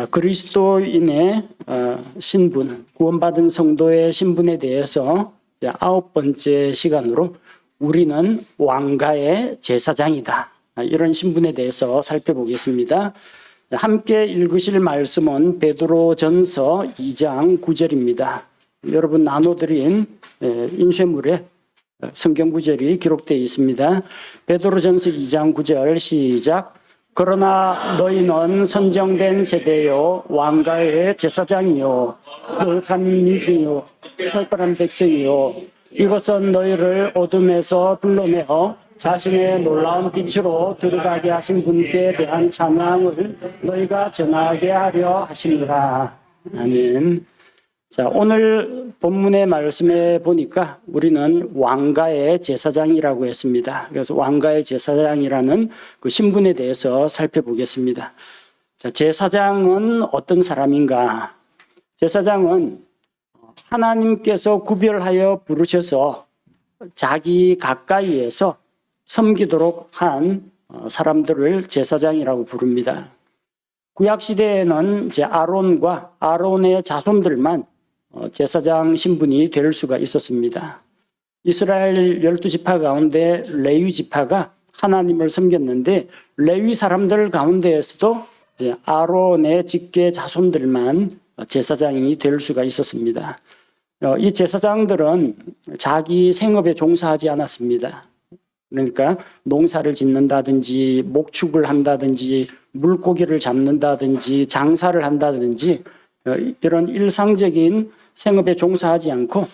그리스도인의 신분, 구원받은 성도의 신분에 대해서 9번째 시간으로 우리는 왕가의 제사장이다. 이런 신분에 대해서 살펴보겠습니다. 함께 읽으실 말씀은 베드로전서 2장 9절입니다. 여러분 나눠드린 인쇄물에 성경 구절이 기록되어 있습니다. 베드로전서 2장 9절 시작. 그러나 너희는 선정된 세대요 왕가의 제사장이요 거룩한 민중이요 특별한 백성이요 이것은 너희를 어둠에서 불러내어 자신의 놀라운 빛으로 들어가게 하신 분께 대한 찬양을 너희가 전하게 하려 하시니라. 아멘. 자, 오늘 본문의 말씀에 보니까 우리는 왕가의 제사장이라고 했습니다. 그래서 왕가의 제사장이라는 그 신분에 대해서 살펴보겠습니다. 자, 제사장은 어떤 사람인가? 제사장은 하나님께서 구별하여 부르셔서 자기 가까이에서 섬기도록 한 사람들을 제사장이라고 부릅니다. 구약시대에는 이제 아론과 아론의 자손들만 제사장 신분이 될 수가 있었습니다. 이스라엘 12지파 가운데 레위 지파가 하나님을 섬겼는데 레위 사람들 가운데에서도 이제 아론의 직계 자손들만 제사장이 될 수가 있었습니다. 이 제사장들은 자기 생업에 종사하지 않았습니다. 그러니까 농사를 짓는다든지 목축을 한다든지 물고기를 잡는다든지 장사를 한다든지 이런 일상적인 생업에 종사하지 않고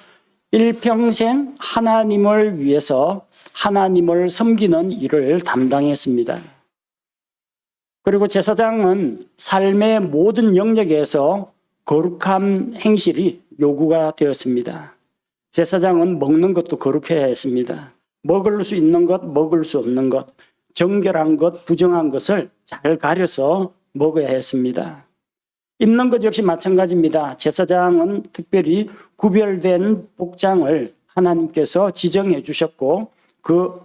일평생 하나님을 위해서 하나님을 섬기는 일을 담당했습니다. 그리고 제사장은 삶의 모든 영역에서 거룩한 행실이 요구가 되었습니다. 제사장은 먹는 것도 거룩해야 했습니다. 먹을 수 있는 것, 먹을 수 없는 것, 정결한 것, 부정한 것을 잘 가려서 먹어야 했습니다. 입는 것 역시 마찬가지입니다. 제사장은 특별히 구별된 복장을 하나님께서 지정해 주셨고 그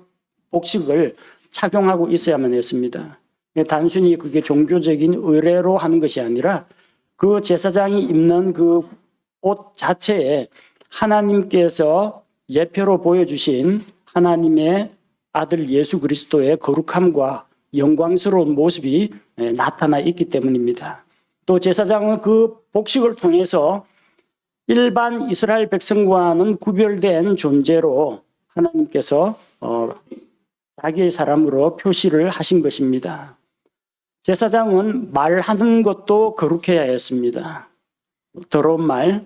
복식을 착용하고 있어야만 했습니다. 단순히 그게 종교적인 의례로 하는 것이 아니라 그 제사장이 입는 그 옷 자체에 하나님께서 예표로 보여주신 하나님의 아들 예수 그리스도의 거룩함과 영광스러운 모습이 나타나 있기 때문입니다. 또 제사장은 그 복식을 통해서 일반 이스라엘 백성과는 구별된 존재로 하나님께서 자기의 사람으로 표시를 하신 것입니다. 제사장은 말하는 것도 거룩해야 했습니다. 더러운 말,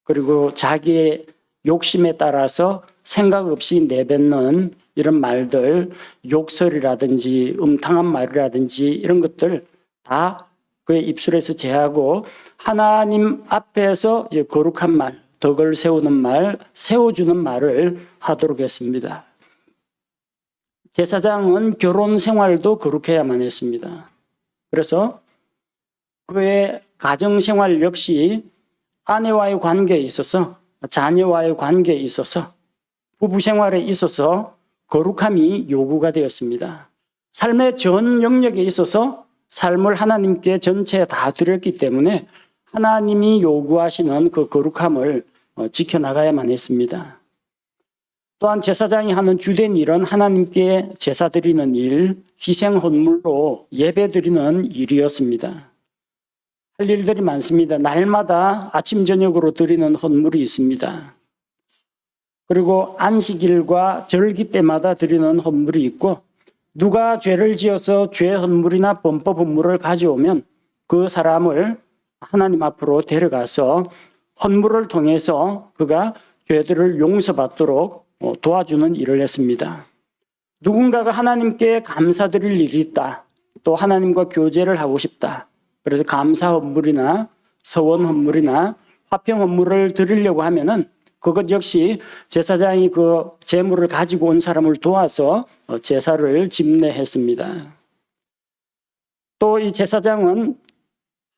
그리고 자기의 욕심에 따라서 생각 없이 내뱉는 이런 말들, 욕설이라든지 음탕한 말이라든지 이런 것들 다 그의 입술에서 제하고 하나님 앞에서 거룩한 말, 덕을 세우는 말, 세워주는 말을 하도록 했습니다. 제사장은 결혼 생활도 거룩해야만 했습니다. 그래서 그의 가정 생활 역시 아내와의 관계에 있어서, 자녀와의 관계에 있어서, 부부 생활에 있어서 거룩함이 요구가 되었습니다. 삶의 전 영역에 있어서 삶을 하나님께 전체 다 드렸기 때문에 하나님이 요구하시는 그 거룩함을 지켜나가야만 했습니다. 또한 제사장이 하는 주된 일은 하나님께 제사 드리는 일, 희생 헌물로 예배 드리는 일이었습니다. 할 일들이 많습니다. 날마다 아침 저녁으로 드리는 헌물이 있습니다. 그리고 안식일과 절기 때마다 드리는 헌물이 있고 누가 죄를 지어서 죄 헌물이나 범법 헌물을 가져오면 그 사람을 하나님 앞으로 데려가서 헌물을 통해서 그가 죄들을 용서받도록 도와주는 일을 했습니다. 누군가가 하나님께 감사드릴 일이 있다. 또 하나님과 교제를 하고 싶다. 그래서 감사 헌물이나 서원 헌물이나 화평 헌물을 드리려고 하면은 그것 역시 제사장이 그 제물을 가지고 온 사람을 도와서 제사를 집례했습니다. 또 이 제사장은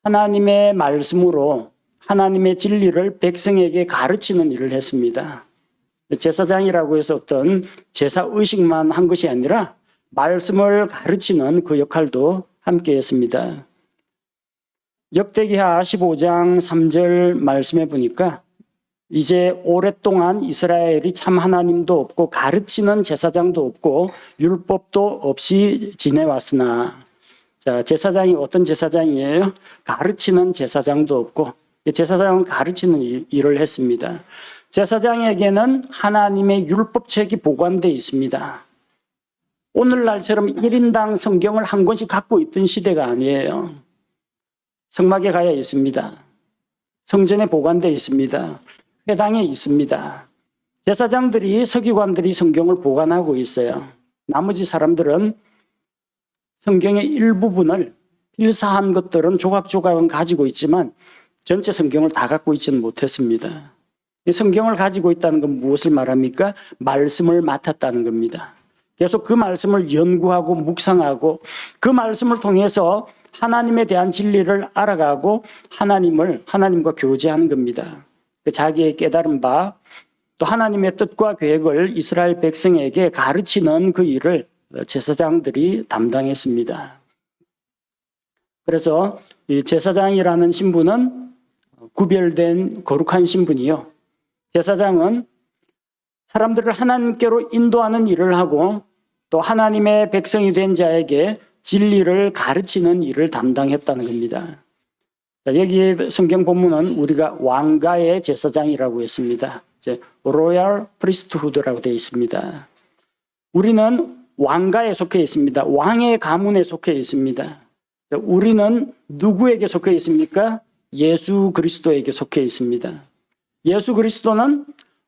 하나님의 말씀으로 하나님의 진리를 백성에게 가르치는 일을 했습니다. 제사장이라고 해서 어떤 제사 의식만 한 것이 아니라 말씀을 가르치는 그 역할도 함께 했습니다. 역대기하 15장 3절 말씀해 보니까 이제 오랫동안 이스라엘이 참 하나님도 없고 가르치는 제사장도 없고 율법도 없이 지내왔으나, 자, 제사장이 어떤 제사장이에요? 가르치는 제사장도 없고, 제사장은 가르치는 일을 했습니다. 제사장에게는 하나님의 율법책이 보관되어 있습니다. 오늘날처럼 1인당 성경을 한 권씩 갖고 있던 시대가 아니에요. 성막에 가야 있습니다. 성전에 보관되어 있습니다. 회당에 있습니다. 제사장들이, 서기관들이 성경을 보관하고 있어요. 나머지 사람들은 성경의 일부분을, 필사한 것들은 조각조각은 가지고 있지만 전체 성경을 다 갖고 있지는 못했습니다. 이 성경을 가지고 있다는 건 무엇을 말합니까? 말씀을 맡았다는 겁니다. 계속 그 말씀을 연구하고 묵상하고 그 말씀을 통해서 하나님에 대한 진리를 알아가고 하나님과 교제하는 겁니다. 자기의 깨달은 바, 또 하나님의 뜻과 계획을 이스라엘 백성에게 가르치는 그 일을 제사장들이 담당했습니다. 그래서 이 제사장이라는 신분은 구별된 거룩한 신분이요. 제사장은 사람들을 하나님께로 인도하는 일을 하고 또 하나님의 백성이 된 자에게 진리를 가르치는 일을 담당했다는 겁니다. 여기 성경 본문은 우리가 왕가의 제사장이라고 했습니다. 로얄 프리스트후드라고 되어 있습니다. 우리는 왕가에 속해 있습니다. 왕의 가문에 속해 있습니다. 우리는 누구에게 속해 있습니까? 예수 그리스도에게 속해 있습니다. 예수 그리스도는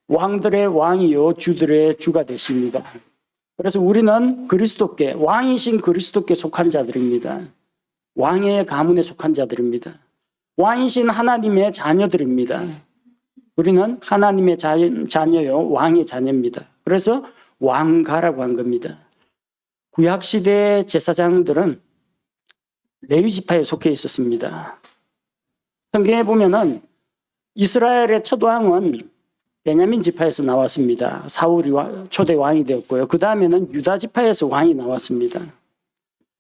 왕들의 왕이요 주들의 주가 되십니다. 그래서 우리는 그리스도께, 왕이신 그리스도께 속한 자들입니다. 왕의 가문에 속한 자들입니다. 왕이신 하나님의 자녀들입니다. 우리는 하나님의 자녀요, 왕의 자녀입니다. 그래서 왕가라고 한 겁니다. 구약시대 제사장들은 레위 지파에 속해 있었습니다. 성경에 보면은 이스라엘의 첫 왕은 베냐민 지파에서 나왔습니다. 사울이 초대 왕이 되었고요. 그 다음에는 유다 지파에서 왕이 나왔습니다.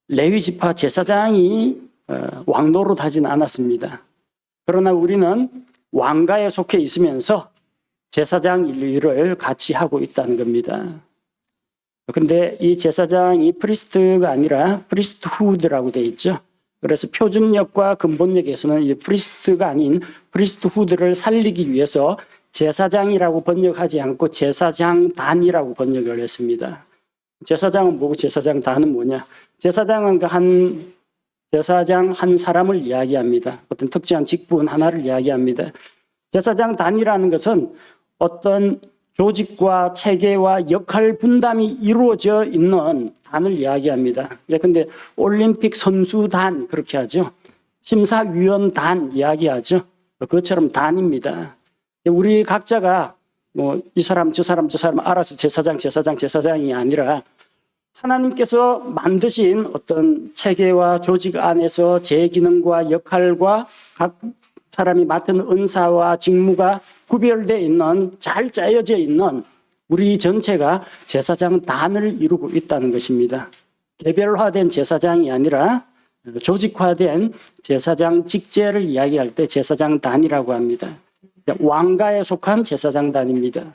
레위 지파 제사장이 왕 노릇하지는 않았습니다. 그러나 우리는 왕가에 속해 있으면서 제사장 일을 같이 하고 있다는 겁니다. 그런데 이 제사장이 프리스트가 아니라 프리스트후드라고 되어 있죠. 그래서 표준역과 근본역에서는 이 프리스트가 아닌 프리스트후드를 살리기 위해서 제사장이라고 번역하지 않고 제사장단이라고 번역을 했습니다. 제사장은 뭐고 제사장단은 뭐냐? 제사장은 제사장 한 사람을 이야기합니다. 어떤 특정한 직분 하나를 이야기합니다. 제사장단이라는 것은 어떤 조직과 체계와 역할 분담이 이루어져 있는 단을 이야기합니다. 예컨대 올림픽 선수단 그렇게 하죠. 심사위원단 이야기하죠. 그것처럼 단입니다. 우리 각자가 이 사람 저 사람 알아서 제사장이 아니라 하나님께서 만드신 어떤 체계와 조직 안에서 제 기능과 역할과 각 사람이 맡은 은사와 직무가 구별되어 있는, 잘 짜여져 있는 우리 전체가 제사장단을 이루고 있다는 것입니다. 개별화된 제사장이 아니라 조직화된 제사장 직제를 이야기할 때 제사장단이라고 합니다. 왕가에 속한 제사장단입니다.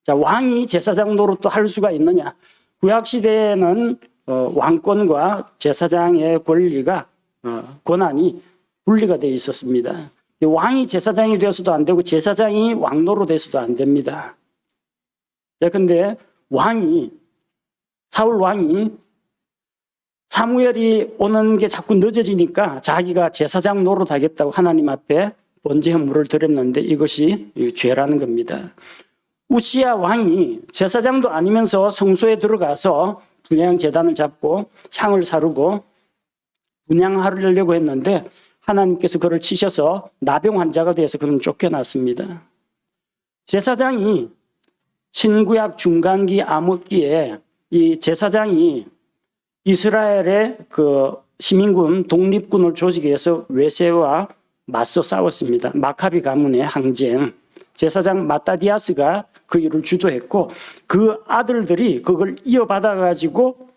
자, 왕이 제사장 노릇도 할 수가 있느냐? 구약시대에는 왕권과 제사장의 권한이 분리가 되어 있었습니다. 왕이 제사장이 되어서도 안 되고 제사장이 왕노로 돼서도 안 됩니다. 그런데 사울 왕이 사무엘이 오는 게 자꾸 늦어지니까 자기가 제사장 노릇 하겠다고 하나님 앞에 번제 헌물을 드렸는데 이것이 죄라는 겁니다. 우시야 왕이 제사장도 아니면서 성소에 들어가서 분향 제단을 잡고 향을 사르고 분향하려고 했는데 하나님께서 그를 치셔서 나병 환자가 되어서 그는 쫓겨났습니다. 제사장이 신구약 중간기 암흑기에 이 제사장이 이스라엘의 그 시민군 독립군을 조직해서 외세와 맞서 싸웠습니다. 마카비 가문의 항쟁. 제사장 마따디아스가 그 일을 주도했고 그 아들들이 그걸 이어받아 가지고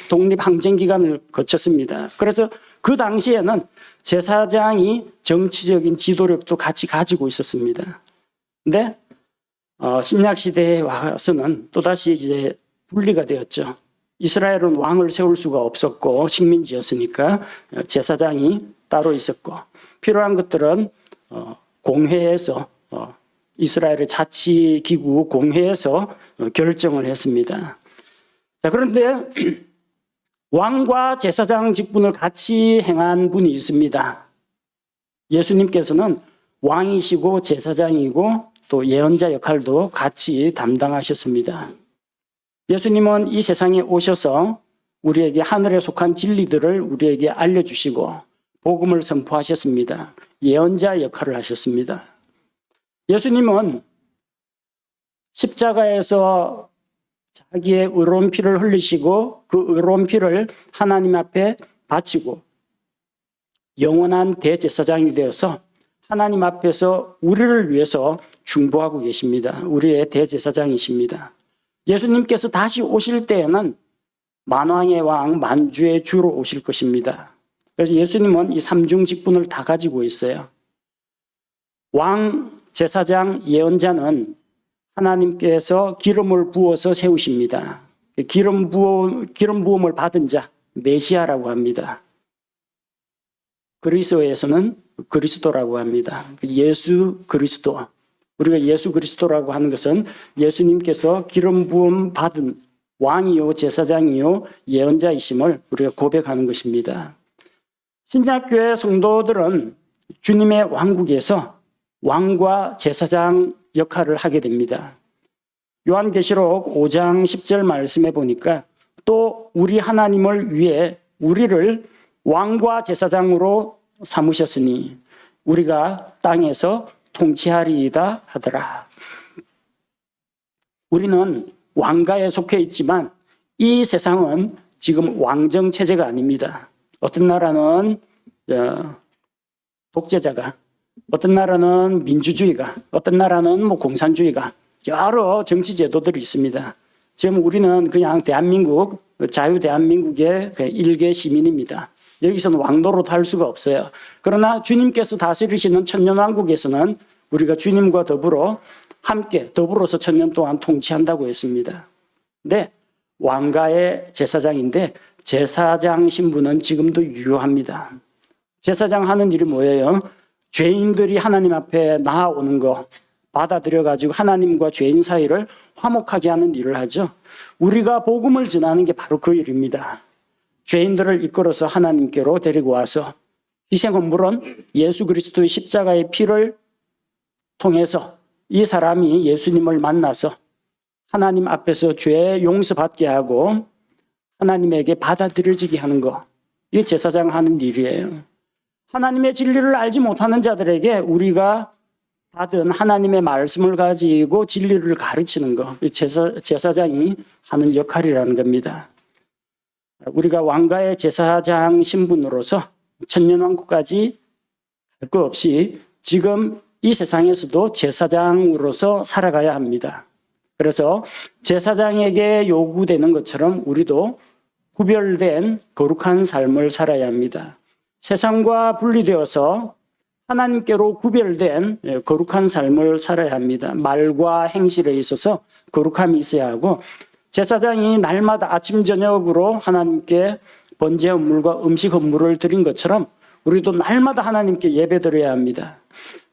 독립항쟁기간을 거쳤습니다. 그래서 그 당시에는 제사장이 정치적인 지도력도 같이 가지고 있었습니다. 근데 신약 시대에 와서는 또다시 이제 분리가 되었죠. 이스라엘은 왕을 세울 수가 없었고 식민지였으니까 제사장이 따로 있었고 필요한 것들은 공회에서 이스라엘의 자치기구 공회에서 결정을 했습니다. 자, 그런데 왕과 제사장 직분을 같이 행한 분이 있습니다. 예수님께서는 왕이시고 제사장이고 또 예언자 역할도 같이 담당하셨습니다. 예수님은 이 세상에 오셔서 우리에게 하늘에 속한 진리들을 우리에게 알려주시고 복음을 선포하셨습니다. 예언자 역할을 하셨습니다. 예수님은 십자가에서 자기의 의로운 피를 흘리시고 그 의로운 피를 하나님 앞에 바치고 영원한 대제사장이 되어서 하나님 앞에서 우리를 위해서 중보하고 계십니다. 우리의 대제사장이십니다. 예수님께서 다시 오실 때에는 만왕의 왕, 만주의 주로 오실 것입니다. 그래서 예수님은 이 삼중 직분을 다 가지고 있어요. 왕, 제사장, 예언자는 하나님께서 기름을 부어서 세우십니다. 기름 부음을 받은 자, 메시아라고 합니다. 그리스어에서는 그리스도라고 합니다. 예수 그리스도. 우리가 예수 그리스도라고 하는 것은 예수님께서 기름 부음 받은 왕이요 제사장이요 예언자이심을 우리가 고백하는 것입니다. 신약교회 성도들은 주님의 왕국에서 왕과 제사장 역할을 하게 됩니다. 요한계시록 5장 10절 말씀에 보니까 또 우리 하나님을 위해 우리를 왕과 제사장으로 삼으셨으니 우리가 땅에서 통치하리이다 하더라. 우리는 왕가에 속해 있지만 이 세상은 지금 왕정 체제가 아닙니다. 어떤 나라는 독재자가, 어떤 나라는 민주주의가, 어떤 나라는 공산주의가, 여러 정치 제도들이 있습니다. 지금 우리는 그냥 대한민국, 자유대한민국의 일개 시민입니다. 여기서는 왕노릇 할 수가 없어요. 그러나 주님께서 다스리시는 천년왕국에서는 우리가 주님과 더불어 함께 더불어서 천년 동안 통치한다고 했습니다. 근데 왕가의 제사장인데 제사장 신분은 지금도 유효합니다. 제사장 하는 일이 뭐예요? 죄인들이 하나님 앞에 나아오는 거 받아들여가지고 하나님과 죄인 사이를 화목하게 하는 일을 하죠. 우리가 복음을 전하는 게 바로 그 일입니다. 죄인들을 이끌어서 하나님께로 데리고 와서 희생은 물론 예수 그리스도의 십자가의 피를 통해서 이 사람이 예수님을 만나서 하나님 앞에서 죄 용서받게 하고 하나님에게 받아들여지게 하는 거, 이게 제사장 하는 일이에요. 하나님의 진리를 알지 못하는 자들에게 우리가 받은 하나님의 말씀을 가지고 진리를 가르치는 거, 제사장이 하는 역할이라는 겁니다. 우리가 왕가의 제사장 신분으로서 천년왕국까지 갈 것 없이 지금 이 세상에서도 제사장으로서 살아가야 합니다. 그래서 제사장에게 요구되는 것처럼 우리도 구별된 거룩한 삶을 살아야 합니다. 세상과 분리되어서 하나님께로 구별된 거룩한 삶을 살아야 합니다. 말과 행실에 있어서 거룩함이 있어야 하고, 제사장이 날마다 아침 저녁으로 하나님께 번제 헌물과 음식 헌물을 드린 것처럼 우리도 날마다 하나님께 예배드려야 합니다.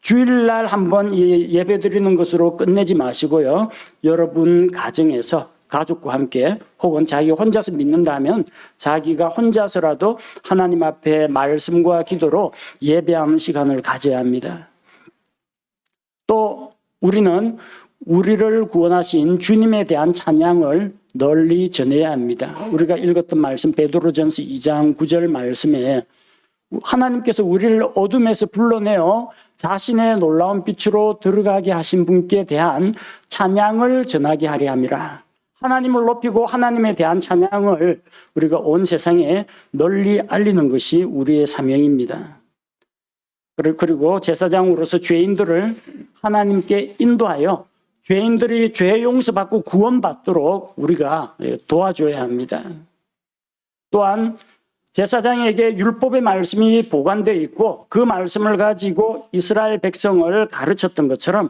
주일날 한번 예배드리는 것으로 끝내지 마시고요. 여러분 가정에서 가족과 함께 혹은 자기 혼자서 믿는다면 자기가 혼자서라도 하나님 앞에 말씀과 기도로 예배하는 시간을 가져야 합니다. 또 우리는 우리를 구원하신 주님에 대한 찬양을 널리 전해야 합니다. 우리가 읽었던 말씀 베드로전서 2장 9절 말씀에 하나님께서 우리를 어둠에서 불러내어 자신의 놀라운 빛으로 들어가게 하신 분께 대한 찬양을 전하게 하려 함이라. 하나님을 높이고 하나님에 대한 찬양을 우리가 온 세상에 널리 알리는 것이 우리의 사명입니다. 그리고 제사장으로서 죄인들을 하나님께 인도하여 죄인들이 죄 용서받고 구원받도록 우리가 도와줘야 합니다. 또한 제사장에게 율법의 말씀이 보관되어 있고 그 말씀을 가지고 이스라엘 백성을 가르쳤던 것처럼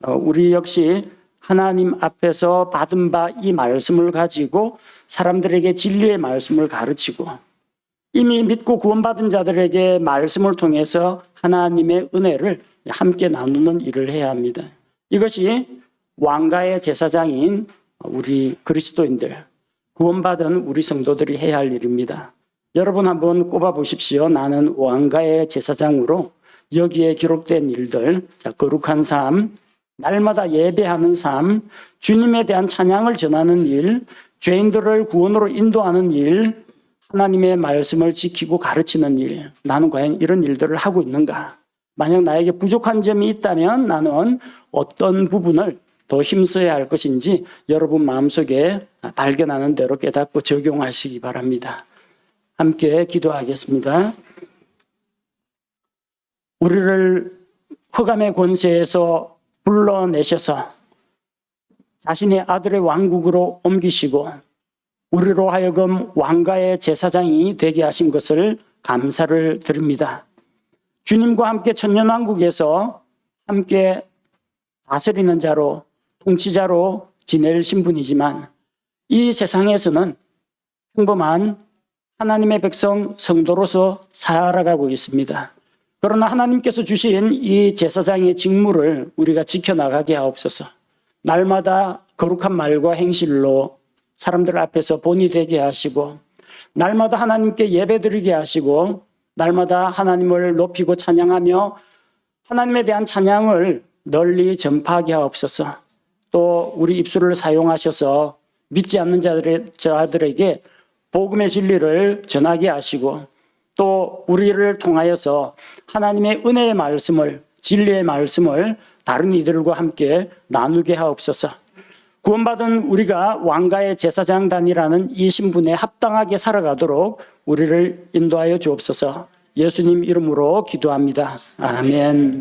우리 역시 하나님 앞에서 받은 바 이 말씀을 가지고 사람들에게 진리의 말씀을 가르치고 이미 믿고 구원받은 자들에게 말씀을 통해서 하나님의 은혜를 함께 나누는 일을 해야 합니다. 이것이 왕가의 제사장인 우리 그리스도인들, 구원받은 우리 성도들이 해야 할 일입니다. 여러분 한번 꼽아 보십시오. 나는 왕가의 제사장으로 여기에 기록된 일들, 거룩한 삶, 날마다 예배하는 삶, 주님에 대한 찬양을 전하는 일, 죄인들을 구원으로 인도하는 일, 하나님의 말씀을 지키고 가르치는 일, 나는 과연 이런 일들을 하고 있는가? 만약 나에게 부족한 점이 있다면 나는 어떤 부분을 더 힘써야 할 것인지 여러분 마음속에 발견하는 대로 깨닫고 적용하시기 바랍니다. 함께 기도하겠습니다. 우리를 흑암의 권세에서 불러내셔서 자신의 아들의 왕국으로 옮기시고 우리로 하여금 왕가의 제사장이 되게 하신 것을 감사를 드립니다. 주님과 함께 천년왕국에서 함께 다스리는 자로, 통치자로 지낼 신분이지만 이 세상에서는 평범한 하나님의 백성 성도로서 살아가고 있습니다. 그러나 하나님께서 주신 이 제사장의 직무를 우리가 지켜나가게 하옵소서. 날마다 거룩한 말과 행실로 사람들 앞에서 본이 되게 하시고 날마다 하나님께 예배드리게 하시고 날마다 하나님을 높이고 찬양하며 하나님에 대한 찬양을 널리 전파하게 하옵소서. 또 우리 입술을 사용하셔서 믿지 않는 자들에게 복음의 진리를 전하게 하시고 또 우리를 통하여서 하나님의 은혜의 말씀을, 진리의 말씀을 다른 이들과 함께 나누게 하옵소서. 구원받은 우리가 왕가의 제사장단이라는 이 신분에 합당하게 살아가도록 우리를 인도하여 주옵소서. 예수님 이름으로 기도합니다. 아멘.